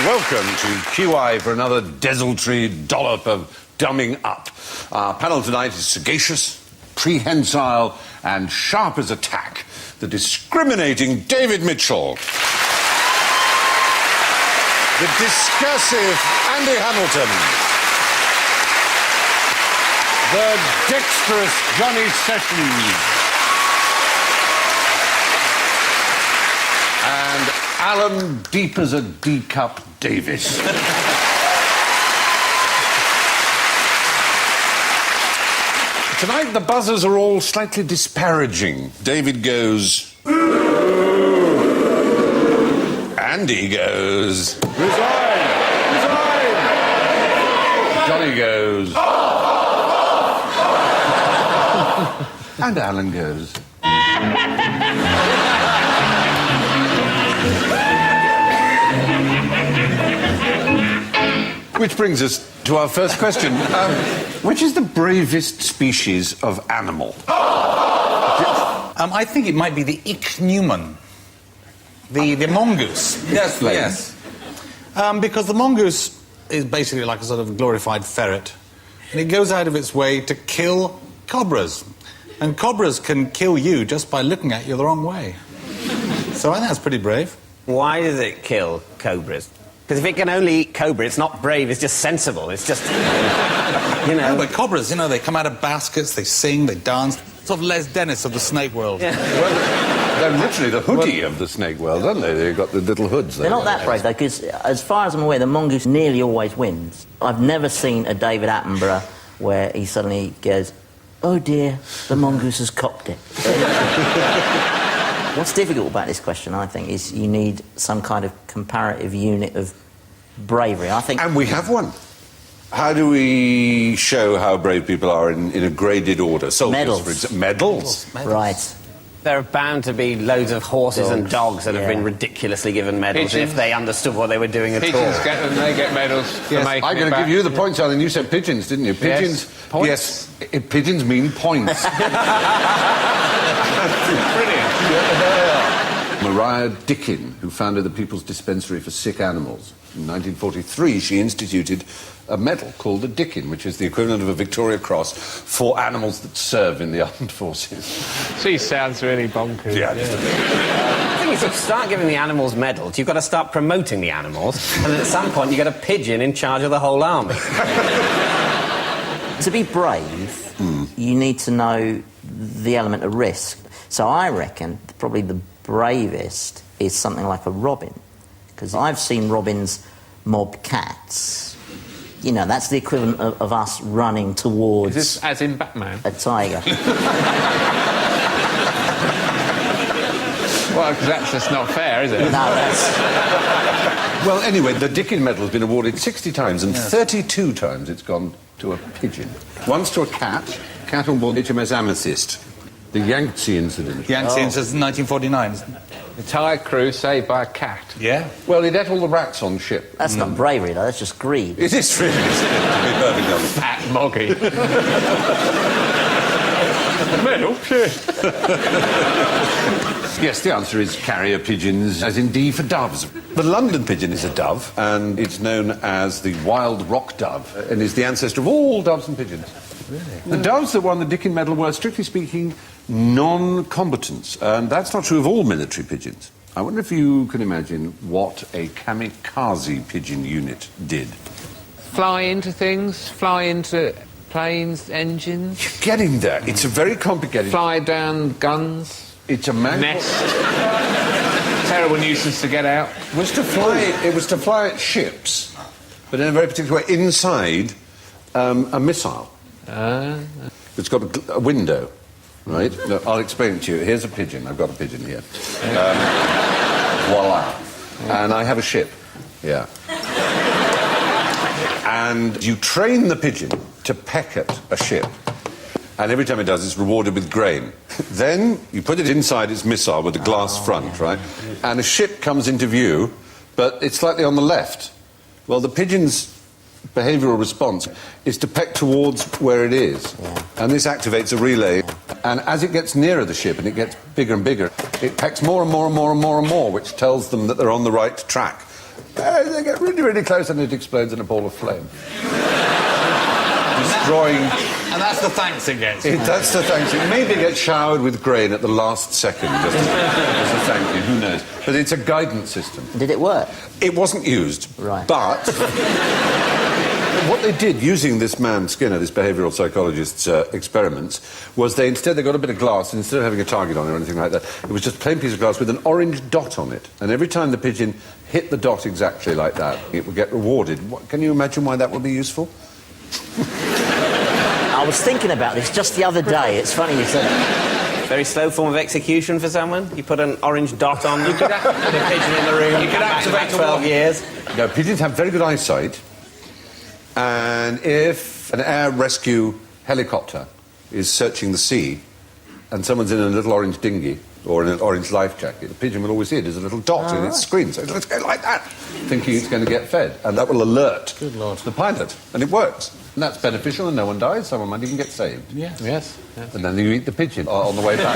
Welcome to QI for another desultory dollop of dumbing up. Our panel tonight is sagacious, prehensile and sharp as a tack. The discriminating David Mitchell. The discursive Andy Hamilton. The dexterous Johnny Sessions. And Alan deep as a D-cup Davis. Tonight the buzzers are all slightly disparaging. David goes... Andy goes... Resign! Resign! Johnny goes... And Alan goes... Which brings us to our first question. Which is the bravest species of animal? I think it might be the ichneumon. The mongoose. Yes, please. Yes. Because the mongoose is basically like a sort of glorified ferret. And it goes out of its way to kill cobras. And cobras can kill you just by looking at you the wrong way. So I think that's pretty brave. Why does it kill cobras? Because if it can only eat cobra, it's not brave, it's just sensible. It's just, you know... No, but cobras, you know, they come out of baskets, they sing, they dance. Sort of Les Dennis of the snake world. Yeah. Well, they're literally the hoodie of the snake world, aren't they? They've got the little hoods there. They're not that brave, though, because as far as I'm aware, the mongoose nearly always wins. I've never seen a David Attenborough where he suddenly goes, oh dear, the mongoose has copped it. What's difficult about this question, I think, is you need some kind of comparative unit of bravery, I think. And we have one. How do we show how brave people are in a graded order? Soldiers, medals. For example. Medals? Right. There are bound to be loads of horses and dogs that have been ridiculously given medals if they understood what they were doing at all. Pigeons get them, they get medals for making I'm going to give you the points, Alan. You said pigeons, didn't you? Pigeons. Yes. Points? Yes. Pigeons mean points. Brilliant. Maria Dickin, who founded the People's Dispensary for Sick Animals. In 1943, she instituted a medal called the Dickin, which is the equivalent of a Victoria Cross for animals that serve in the armed forces. She sounds really bonkers. Yeah. The thing is, if you start giving the animals medals, you've got to start promoting the animals, and at some point you get a pigeon in charge of the whole army. To be brave, you need to know the element of risk. So I reckon probably the bravest is something like a robin, because I've seen robins mob cats. You know, that's the equivalent of us running towards... Is this as in Batman? A tiger. Well, because that's just not fair, is it? No, that's... Well, anyway, the Dickin Medal has been awarded 60 times, and 32 times it's gone to a pigeon. Once to a cat on board HMS Amethyst. The Yangtze incident. Yangtze incident, 1949. The Thai crew saved by a cat. Yeah. Well, he'd ate all the rats on ship. That's not bravery, though. That's just greed. It is really, to be perfectly honest. Fat moggy. Medal? Yes, the answer is carrier pigeons, as in D for doves. The London pigeon is a dove, and it's known as the wild rock dove, and is the ancestor of all doves and pigeons. Really? The doves that won the Dickin Medal were, strictly speaking, non-combatants, and that's not true of all military pigeons. I wonder if you can imagine what a kamikaze pigeon unit did. Fly into things, fly into planes, engines. You're getting there. It's a very complicated... Fly down guns. It's a nest. Terrible nuisance to get out. It was to fly at ships, but in a very particular way, inside a missile. It's got a window, right? No, I'll explain it to you. Here's a pigeon. I've got a pigeon here. Voila. And I have a ship. Yeah. And you train the pigeon to peck at a ship. And every time it does, it's rewarded with grain. Then you put it inside its missile with a glass front, right? And a ship comes into view, but it's slightly on the left. Well, the pigeon's behavioural response is to peck towards where it is. And this activates a relay. And as it gets nearer the ship and it gets bigger and bigger, it pecks more and more and more and more and more, which tells them that they're on the right track. They get really, really close and it explodes in a ball of flame. Destroying... And that's the thanks it gets. That's the thanks. It maybe gets showered with grain at the last second, just as a thank you, who knows. But it's a guidance system. Did it work? It wasn't used. Right. But what they did, using this man Skinner, this behavioural psychologist's experiments, was they got a bit of glass, and instead of having a target on it or anything like that, it was just a plain piece of glass with an orange dot on it. And every time the pigeon hit the dot exactly like that, it would get rewarded. Can you imagine why that would be useful? I was thinking about this just the other day. It's funny you said that. Very slow form of execution for someone. You put an orange dot on them, put a pigeon in the room, you could activate 12 years. No, pigeons have very good eyesight, and if an air rescue helicopter is searching the sea and someone's in a little orange dinghy or in an orange life jacket, the pigeon will always see it as a little dot in its screen. So let's go like that, thinking it's going to get fed. And that will alert the pilot. And it works. And that's beneficial and no one dies. Someone might even get saved. Yes. And then you eat the pigeon on the way back.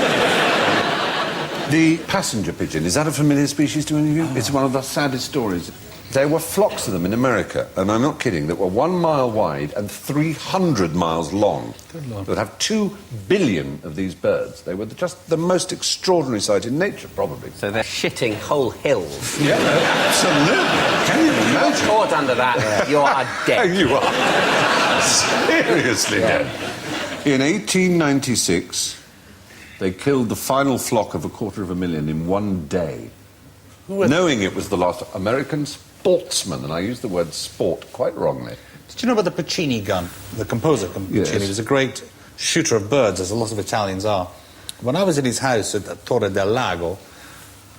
The passenger pigeon, is that a familiar species to any of you? It's one of the saddest stories. There were flocks of them in America, and I'm not kidding, that were 1 mile wide and 300 miles long. Good Lord. They would have 2 billion of these birds. They were just the most extraordinary sight in nature, probably. So they're shitting whole hills. Yeah, absolutely. Can you imagine? Caught under that, you are dead. You are. Seriously dead. In 1896, they killed the final flock of 250,000 in one day. Knowing it was the last American sportsman, and I use the word sport quite wrongly. Did you know about the Puccini gun? The composer Puccini was a great shooter of birds, as a lot of Italians are. When I was in his house at Torre del Lago,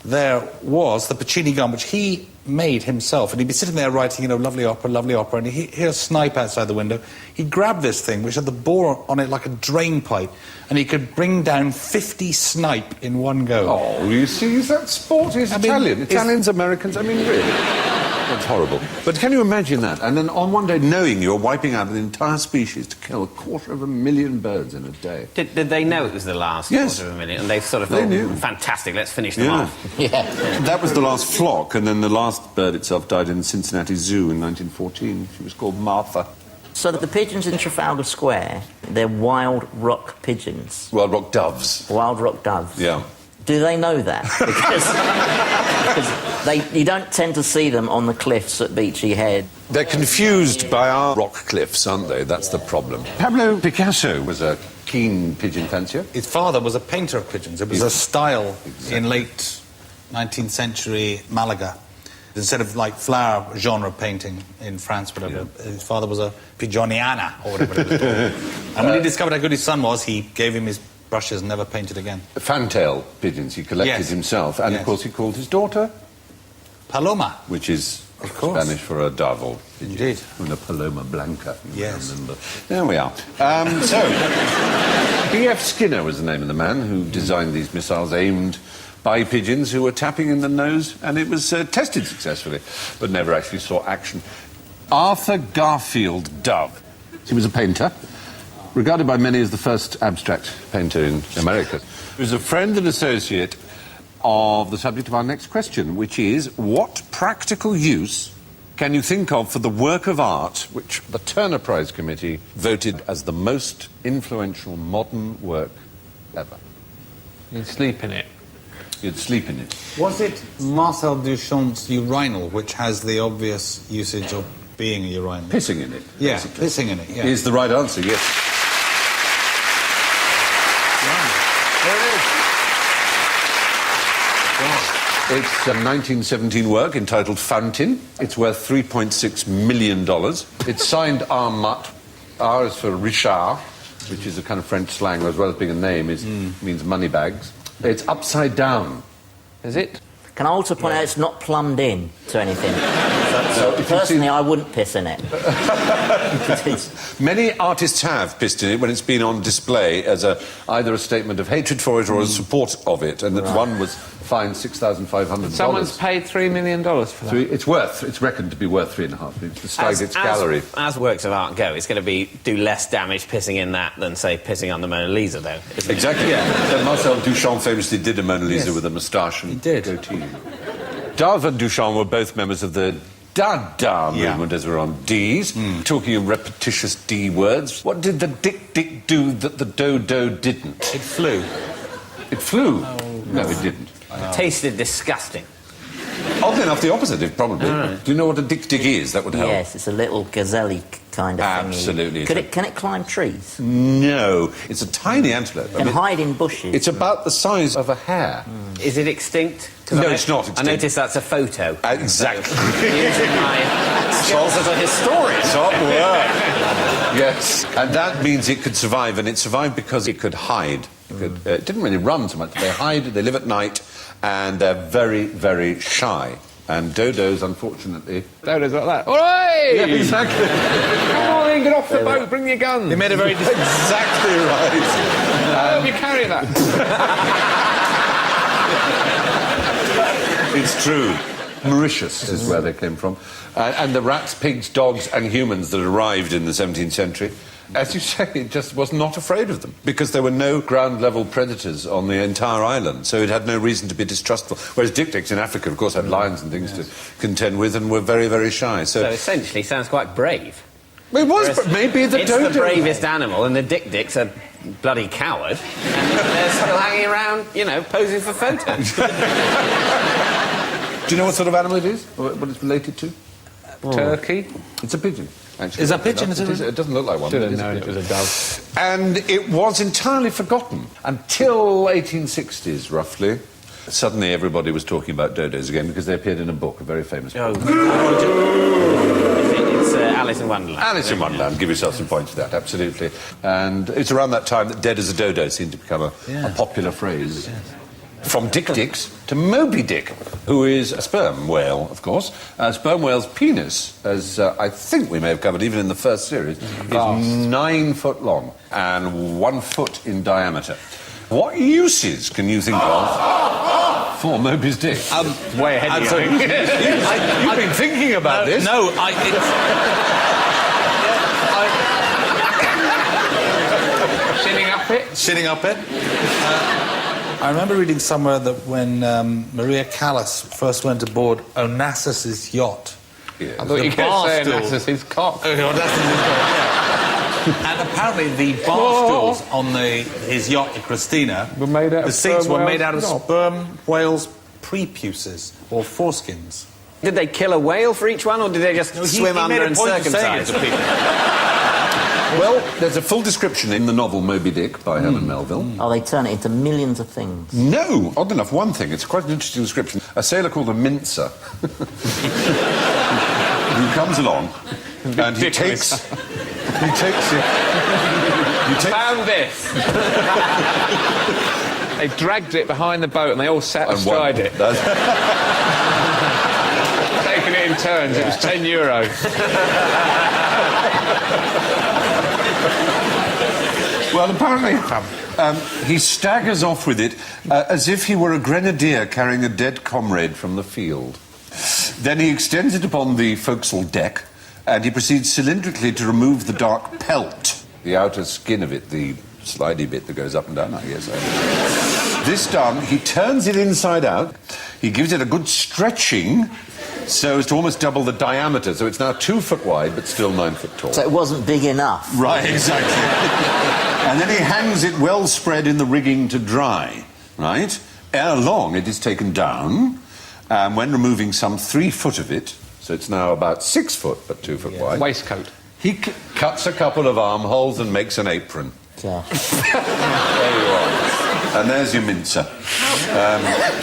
there was the Puccini gun, which he made himself, and he'd be sitting there writing, you know, lovely opera, and he'd hear a snipe outside the window. He'd grab this thing, which had the bore on it like a drain pipe, and he could bring down 50 snipe in one go. Oh, you see, is that sport? He's Italian. Italians, Americans, I mean, really. That's horrible. But can you imagine that? And then on one day, knowing you're wiping out an entire species to kill 250,000 birds in a day. Did they know it was the last Yes. 250,000? And they sort of They thought, knew. fantastic, let's finish them off. Yeah. That was the last flock, and then the last bird itself died in Cincinnati Zoo in 1914. She was called Martha. So that the pigeons in Trafalgar Square, they're wild rock pigeons. Wild rock doves. Wild rock doves. Yeah. Do they know that? Because you don't tend to see them on the cliffs at Beachy Head. They're confused by our rock cliffs, aren't they? That's the problem. Pablo Picasso was a keen pigeon fancier. His father was a painter of pigeons. It was a style in late 19th century Malaga. Instead of, like, flower genre painting in France, whatever, his father was a pigeoniana, or whatever it was called. And when he discovered how good his son was, he gave him his brushes and never painted again. Fantail pigeons he collected himself. And, of course, he called his daughter Paloma. which is Of course. Spanish for a dove or pigeon. Indeed. Una paloma blanca, you Yes. remember. There we are. So, B.F. Skinner was the name of the man who designed these missiles aimed by pigeons who were tapping in the nose, and it was tested successfully, but never actually saw action. Arthur Garfield Dove. He was a painter, regarded by many as the first abstract painter in America. He was a friend and associate of the subject of our next question, which is, what practical use can you think of for the work of art which the Turner Prize Committee voted as the most influential modern work ever? You'd sleep in it. You'd sleep in it. Was it Marcel Duchamp's urinal, which has the obvious usage of being a urinal? Pissing in it. Yeah, basically. pissing in it, yeah. Is the right answer, yes. There it is. It's a 1917 work entitled Fountain. It's worth $3.6 million. It's signed R. Mutt. R is for Richard. which is a kind of French slang, as well as being a name, means money bags. It's upside down. Is it? Can I also point out it's not plumbed in to anything? So if you personally, see- I wouldn't piss in it. Many artists have pissed in it when it's been on display as either a statement of hatred for it or a support of it, and that one was fined $6,500. Someone's paid $3 million for that. It's reckoned to be worth $3.5 million. It's the Steigert's Gallery. As works of art go, it's going to do less damage pissing in that than, say, pissing on the Mona Lisa, though, isn't it? Exactly, yeah. So Marcel Duchamp famously did a Mona Lisa with a moustache and goatee. Dove and Duchamp were both members of the Dada movement, as we're on D's, talking in repetitious D words. What did the dick do that the dodo didn't? It flew. It flew. No, it didn't. It tasted disgusting. Oddly enough, the opposite, probably. Do you know what a dick is? That would help. Yes, it's a little gazelle kind of thing. Absolutely. Can it climb trees? No, it's a tiny antelope. Can hide in bushes? It's about the size of a hare. Is it extinct? 'Cause No, it's not extinct. I noticed that's a photo. Exactly. Using my skills as a historian. Top work. Yes. And that means it could survive, and it survived because it could hide. It didn't really run so much. They hide, they live at night, and they're very, very shy. And dodos, unfortunately... Dodos like that. All right! Yeah, exactly. Come on in, get off the boat, bring your gun. They made a very... Exactly right. Help you carry that. It's true. Mauritius is where they came from. And the rats, pigs, dogs and humans that arrived in the 17th century, as you say, it just was not afraid of them because there were no ground-level predators on the entire island, so it had no reason to be distrustful. Whereas dik-diks in Africa, of course, had lions and things to contend with and were very, very shy. So essentially, sounds quite brave. It was, but maybe the It's dodo... the bravest animal, and the dik-dik's a bloody coward. And they're still hanging around, posing for photos. Do you know what sort of animal it is? What it's related to? Turkey. It's a pigeon. Actually, Is that pigeon? It doesn't look like one. Should but have it is a known it pigeon. was a dove. And it was entirely forgotten until 1860s, roughly. Suddenly everybody was talking about dodos again because they appeared in a book, a very famous book. It's Alice in Wonderland. Alice in Wonderland, give yourself some points for that, absolutely. And it's around that time that dead as a dodo seemed to become a popular phrase. Yes. From Dick-Dicks to Moby Dick, who is a sperm whale, of course. A sperm whale's penis, as I think we may have covered even in the first series, is 9 foot long and 1 foot in diameter. What uses can you think of for Moby's dick? Way ahead of you. You've been thinking about this. No, Sitting up it. I remember reading somewhere that when Maria Callas first went aboard Onassis's yacht... I thought you could say that's his cock. And apparently the bar stools on his yacht, the Christina, Were made out the of seats sperm were made whales' out of knob. sperm whales' prepuces or foreskins. Did they kill a whale for each one, or did they just swim under and circumcise? Well, there's a full description in the novel Moby Dick by Helen Melville. Oh, they turn it into millions of things. No, odd enough, one thing. It's quite an interesting description. A sailor called a mincer who comes along and he takes it. Found this. They dragged it behind the boat and they all sat astride it. Taking it in turns. It was €10. Well, apparently, he staggers off with it as if he were a grenadier carrying a dead comrade from the field. Then he extends it upon the forecastle deck, and he proceeds cylindrically to remove the dark pelt, the outer skin of it, the slidey bit that goes up and down, I guess. This done, he turns it inside out, he gives it a good stretching, so as to almost double the diameter, so it's now 2 foot wide, but still 9 foot tall. So it wasn't big enough. Right, exactly. And then he hangs it well spread in the rigging to dry, right? Ere long, it is taken down, and when removing some 3 foot of it, so it's now about 6 foot, but 2 foot wide. Waistcoat. He cuts a couple of armholes and makes an apron. Yeah. There you are. And there's your mincer.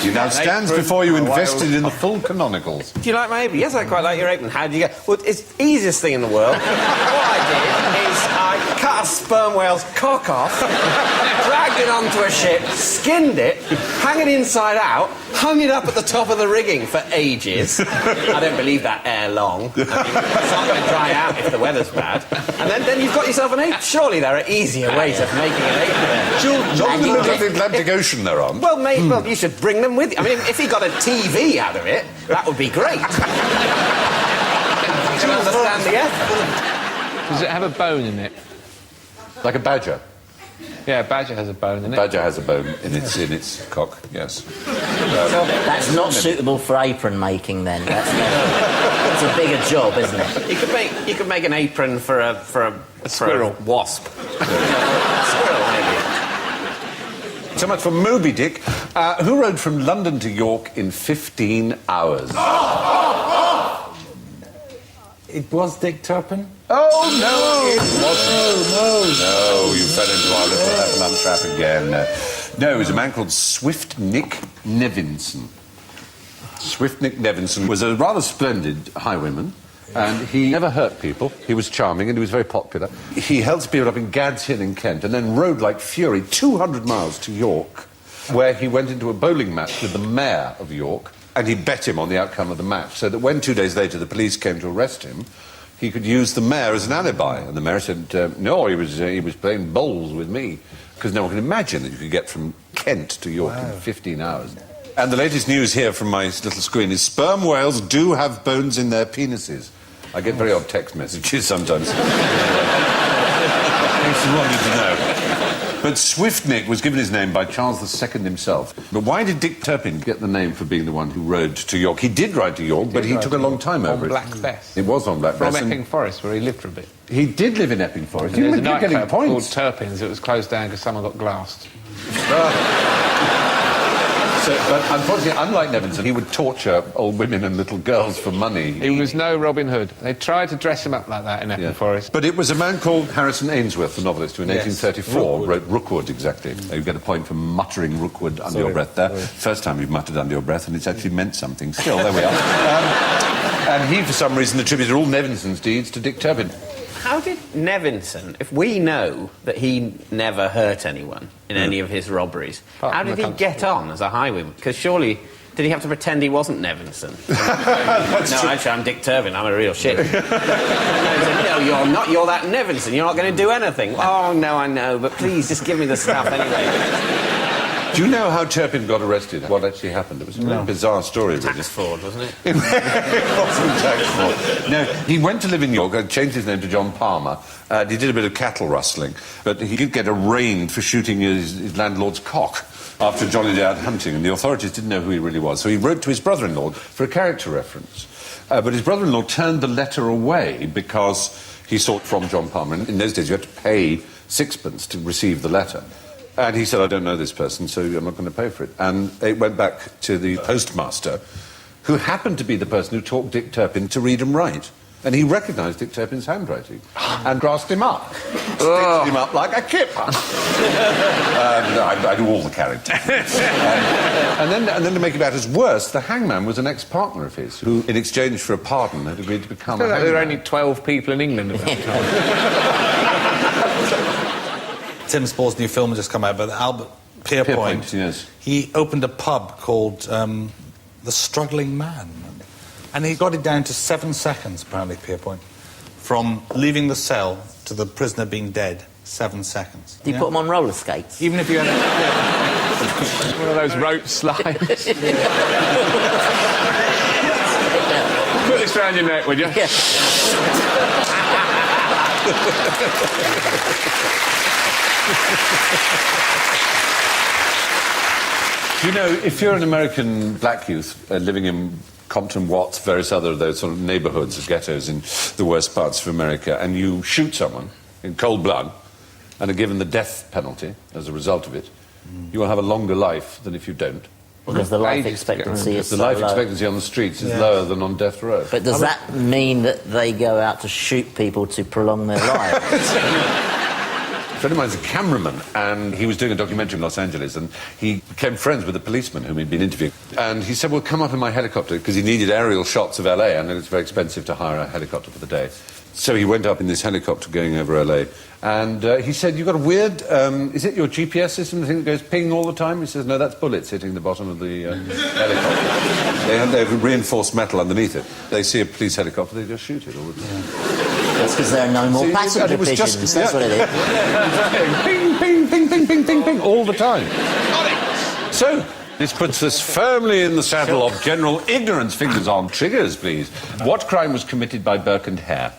He now stands before you invested in the full canonicals. Do you like my apron? Yes, I quite like your apron. How do you get... Well, it's the easiest thing in the world. What I did is I cut a a sperm whale's cock off, dragged it onto a ship, skinned it, hung it inside out, hung it up at the top of the rigging for ages. I don't believe that ere long. I mean, it's not going to dry out if the weather's bad. And then you've got yourself an ape. Surely there are easier ways of making an ape there. Not in the middle of the Atlantic Ocean they're on. Well, mate, well, you should bring them with you. I mean, if he got a TV out of it, that would be great. You can understand the effort. Does it have a bone in it? Like a badger. Yeah, a badger has a bone in it. Badger has a bone in its cock, yes. That's not suitable for apron making then. It's a bigger job, isn't it? You could make an apron for a squirrel. For a wasp. Squirrel, maybe. So much for Moby Dick, who rode from London to York in 15 hours. It was Dick Turpin? Oh, no, it wasn't. No, you fell into our little heffalump trap again. No, it was a man called Swift Nick Nevinson. Swift Nick Nevinson was a rather splendid highwayman, and he never hurt people. He was charming and he was very popular. He held people up in Gad's Hill in Kent and then rode like fury 200 miles to York, where he went into a bowling match with the mayor of York, and he bet him on the outcome of the match, so that when 2 days later the police came to arrest him, he could use the mayor as an alibi. And the mayor said, no, he was playing bowls with me, because no one can imagine that you could get from Kent to York in 15 hours. And the latest news here from my little screen is sperm whales do have bones in their penises. I get very odd text messages sometimes. It's wanted to know. But Swift Nick was given his name by Charles II himself. But why did Dick Turpin get the name for being the one who rode to York? He did ride to York, but he took a long time over it. On Black Bess. It was on Black Bess. From Epping Forest, where he lived for a bit. He did live in Epping Forest. And You there's a were getting nightclub called points. Turpin's. It was closed down because someone got glassed. But unfortunately, unlike Nevinson, he would torture old women and little girls for money. He was no Robin Hood. They tried to dress him up like that in Epping Forest. But it was a man called Harrison Ainsworth, the novelist, who in 1834 wrote Rookwood, exactly. You get a point for muttering Rookwood under your breath there. First time you've muttered under your breath, and it's actually meant something. Still, there we are. And he, for some reason, attributed all Nevinson's deeds to Dick Turpin. How did Nevinson, if we know that he never hurt anyone in any of his robberies, how did he get on as a highwayman? Because surely, did he have to pretend he wasn't Nevinson? No, actually, I'm Dick Turpin, I'm a real shit. No, you're not, you're that Nevinson, you're not going to do anything. Oh, no, I know, but please, just give me the stuff anyway. Do you know how Turpin got arrested? What actually happened? It was a very bizarre story, really. Tax fraud, wasn't it? It wasn't tax fraud. No, he went to live in York, changed his name to John Palmer. He did a bit of cattle rustling, but he did get arraigned for shooting his landlord's cock after a jolly day out hunting, and the authorities didn't know who he really was. So he wrote to his brother-in-law for a character reference. But his brother-in-law turned the letter away because he sought from John Palmer. And in those days, you had to pay sixpence to receive the letter. And he said, I don't know this person, so I'm not going to pay for it. And it went back to the postmaster, who happened to be the person who taught Dick Turpin to read and write. And he recognised Dick Turpin's handwriting and grasped him up. Stitched him up like a kipper. I do all the characters. And then to make matters worse, the hangman was an ex-partner of his, who, in exchange for a pardon, had agreed to become a hangman. There were only 12 people in England at that time. Tim Spall's new film has just come out, but Albert Pierpoint, yes. He opened a pub called The Struggling Man. And he got it down to 7 seconds, apparently, Pierpoint, from leaving the cell to the prisoner being dead. 7 seconds. Do you put them on roller skates? Even if you had... One of those rope slides. Put this round your neck, would you? Yeah. You know, if you're an American black youth living in Compton, Watts, various other of those sort of neighbourhoods, ghettos in the worst parts of America, and you shoot someone in cold blood and are given the death penalty as a result of it, you will have a longer life than if you don't. Because the life expectancy is The so life low. expectancy on the streets is lower than on death row. But does that mean that they go out to shoot people to prolong their lives? A friend of mine's a cameraman, and he was doing a documentary in Los Angeles, and he became friends with a policeman whom he'd been interviewing. And he said, well, come up in my helicopter, because he needed aerial shots of LA, and it's very expensive to hire a helicopter for the day. So he went up in this helicopter going over LA, and he said, "You've got a weird, is it your GPS system, the thing that goes ping all the time?" He says, "No, that's bullets hitting the bottom of the helicopter. They have reinforced metal underneath it. They see a police helicopter, they just shoot it all the time." That's because there are no more passenger pigeons. That's what it is. Ping, ping, ping, ping, ping, ping, ping, all the time. So, this puts us firmly in the saddle of general ignorance. Fingers on triggers, please. What crime was committed by Burke and Hare?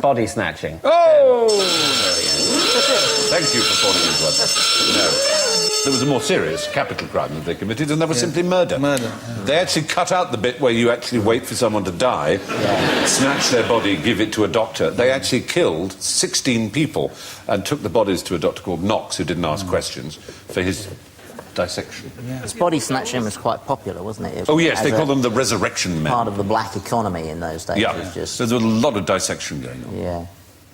Body snatching. Oh! Thank you for falling into one. No. There was a more serious capital crime that they committed, and that was simply murder. Murder. They actually cut out the bit where you actually wait for someone to die, snatch their body, give it to a doctor. They actually killed 16 people and took the bodies to a doctor called Knox, who didn't ask questions, for his dissection. This body snatching was quite popular, wasn't it? Oh, yes, they called them the resurrection men. Part of the black economy in those days. Yeah, Was just... so there was a lot of dissection going on. Yeah.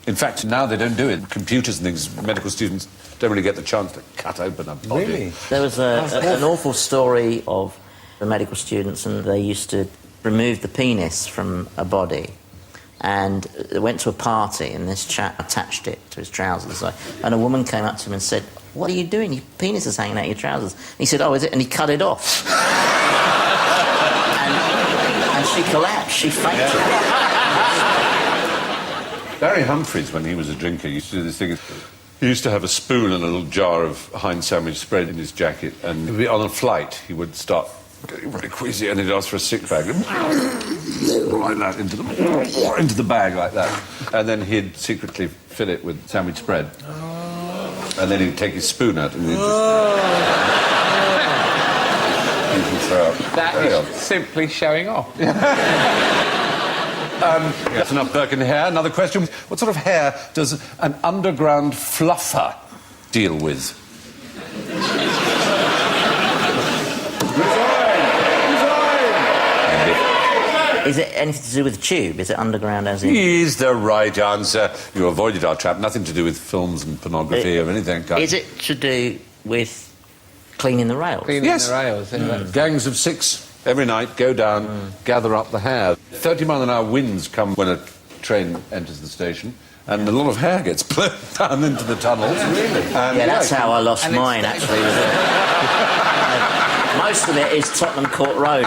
In fact, now they don't do it. Computers and things, medical students don't really get the chance to cut open a body. Really? There was an awful story of the medical students, and they used to remove the penis from a body. And they went to a party, and this chap attached it to his trousers. And a woman came up to him and said, "What are you doing? Your penis is hanging out your trousers." And he said, "Oh, is it?" And he cut it off. and she collapsed. She fainted. Barry Humphries, when he was a drinker, used to do this thing. He used to have a spoon and a little jar of Heinz sandwich spread in his jacket, and on a flight he would start getting very queasy, and he'd ask for a sick bag, like that, into the bag like that, and then he'd secretly fill it with sandwich spread, and then he'd take his spoon out and he'd just throw up. That is simply showing off. That's enough Burke and Hare. Another question. What sort of hair does an underground fluffer deal with? Is it anything to do with the tube? Is it underground as in... Is the right answer. You avoided our trap. Nothing to do with films and pornography or anything. Is it to do with cleaning the rails? Cleaning the rails. Gangs of 6 every night go down, gather up the hair. 30-mile-an-hour winds come when a train enters the station, and a lot of hair gets blown down into the tunnels. Really? Yeah, that's how I lost mine, actually. Most of it is Tottenham Court Road.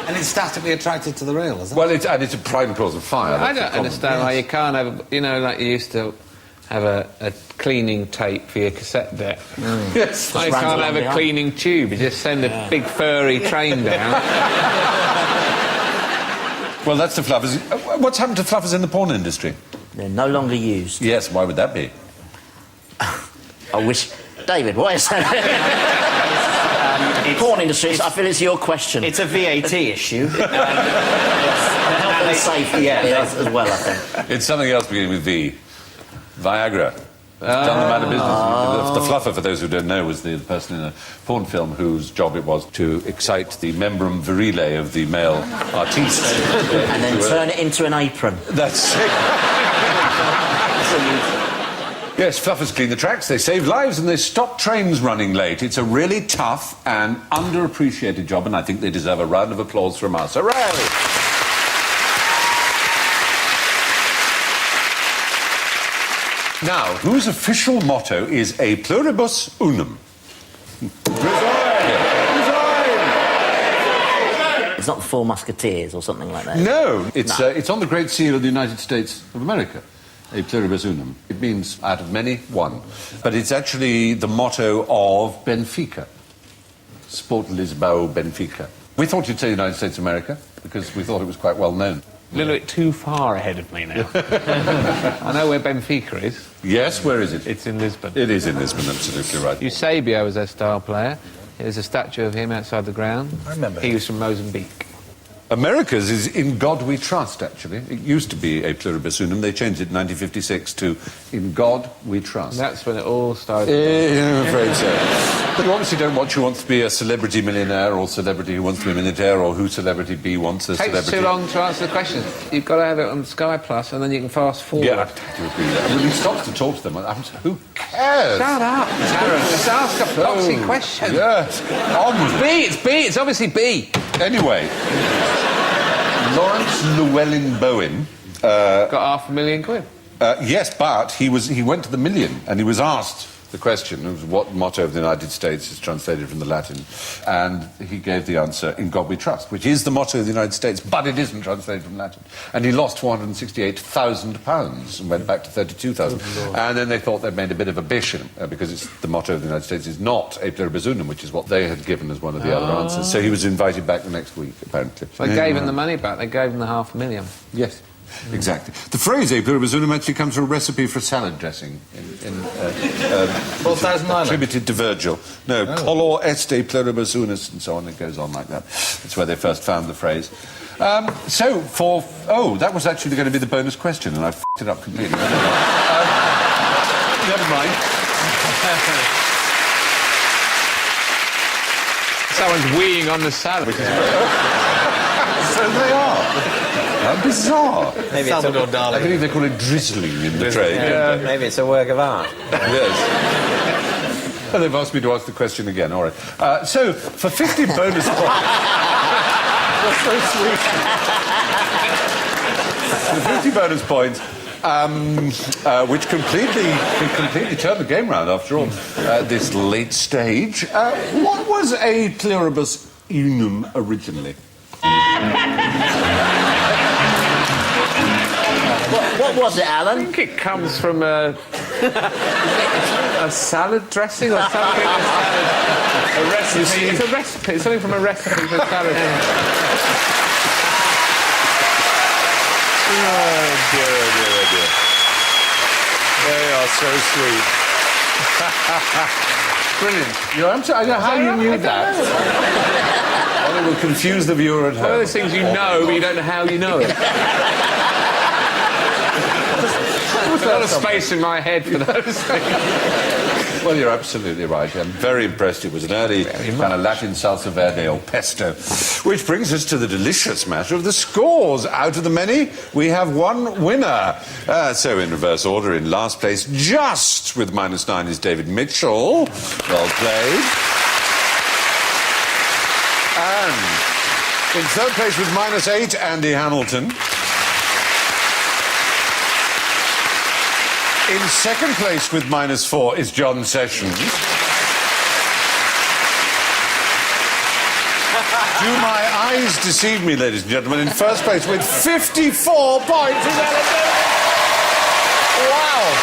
And it's statically attracted to the rail, is it? Well, it's a prime cause of fire. I don't understand why you can't have, like you used to have a cleaning tape for your cassette deck. Yes. I can't have a cleaning tube. You just send a big furry train down. Well, that's the fluffers. What's happened to fluffers in the porn industry? They're no longer used. Yes, why would that be? I wish... David, what is that? Porn industry, I feel it's your question. It's a VAT issue. Health and safety as well, I think. It's something else beginning with V. Viagra. Done them out of business. The fluffer, for those who don't know, was the person in a porn film whose job it was to excite the membrum virile of the male artiste. And then turn it into an apron. That's it. Yes, fluffers clean the tracks, they save lives, and they stop trains running late. It's a really tough and underappreciated job, and I think they deserve a round of applause from us. Hooray! Now, whose official motto is a pluribus unum? It's not the Four Musketeers or something like that. No, it's on the Great Seal of the United States of America. A pluribus unum. It means out of many, one. But it's actually the motto of Benfica. Sport Lisboa Benfica. We thought you'd say United States of America, because we thought it was quite well known. A little bit too far ahead of me now. I know where Benfica is. Yes, where is it? It's in Lisbon. It is in Lisbon, absolutely right. Eusebio was their star player. There's a statue of him outside the ground. I remember. He was from Mozambique. America's is In God We Trust, actually. It used to be a pluribus unum. They changed it in 1956 to In God We Trust. That's when it all started. I'm afraid so. But you obviously don't want who wants to be a celebrity millionaire or celebrity who wants to be a millionaire or who celebrity B wants a It takes celebrity... too long to answer the question. You've got to have it on Sky Plus and then you can fast forward. Yeah, I have to agree with that. When he stops to talk to them, who cares? Shut up, Terence. Just ask a boxing question. Yes. On. It's B, it's obviously B. Anyway... Lawrence Llewellyn Bowen. Got £500,000 quid. Yes, but he went to the million, and he was asked the question of what motto of the United States is translated from the Latin, and he gave the answer, "In God We Trust," which is the motto of the United States, but it isn't translated from Latin. And he lost £468,000 and went back to 32,000. And then they thought they'd made a bit of a bish because it's the motto of the United States is not E pluribus unum, which is what they had given as one of the other answers. So he was invited back the next week, apparently. They gave him the money back. They gave him the £500,000. Yes. Exactly. The phrase "E pluribus unum" actually comes from a recipe for salad dressing in 4,000 Island. attributed to Virgil. No, color est e pluribus unus, and so on. It goes on like that. That's where they first found the phrase. That was actually going to be the bonus question, and I f***ed it up completely. Never mind. Someone's weeing on the salad. So they are. How bizarre. Maybe Salvador I Dali. believe they call it drizzling in the trade. Yeah, maybe it's a work of art. Yes. Well, they've asked me to ask the question again. All right. So, for 50 bonus points... That's so sweet. For 50 bonus points, which completely turned the game round after all, this late stage. What was "E pluribus unum" originally? What was it, I Alan? think it comes from a salad dressing or something. A recipe. It's a recipe. It's something from a recipe for salad. Oh, dear, oh, dear, oh, dear. They are so sweet. Brilliant. I don't know how you knew that. Well, it will confuse the viewer at One of home. those things you know, but you don't know how you know it. There's a lot of space in my head for those things. Well, you're absolutely right. I'm very impressed. It was an early kind of Latin salsa verde or pesto. Which brings us to the delicious matter of the scores. Out of the many, we have one winner. So in reverse order, in last place, just with -9, is David Mitchell. Well played. And in third place with -8, Andy Hamilton. In second place with -4 is John Sessions. Do my eyes deceive me, ladies and gentlemen? In first place with 54 points is Alan Davis. Wow.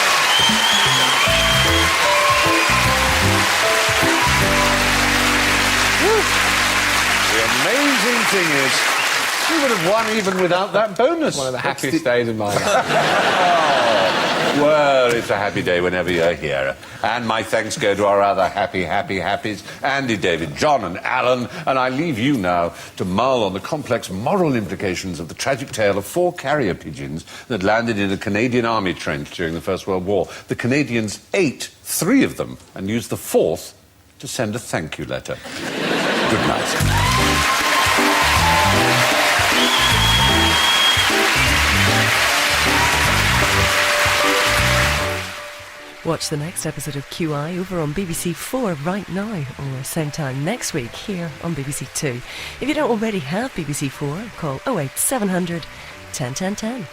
The amazing thing is, we would have won even without that bonus. One of the happiest days of my life. Well, it's a happy day whenever you're here. And my thanks go to our other happies, Andy, David, John and Alan. And I leave you now to mull on the complex moral implications of the tragic tale of 4 carrier pigeons that landed in a Canadian army trench during the First World War. The Canadians ate 3 of them and used the 4th to send a thank you letter. Good night. Watch the next episode of QI over on BBC 4 right now, or same time next week here on BBC 2. If you don't already have BBC 4, call 08700 10 10 10.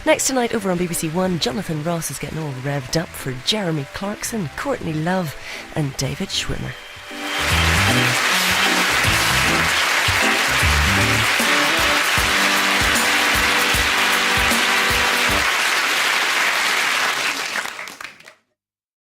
Next tonight over on BBC 1, Jonathan Ross is getting all revved up for Jeremy Clarkson, Courtney Love and David Schwimmer.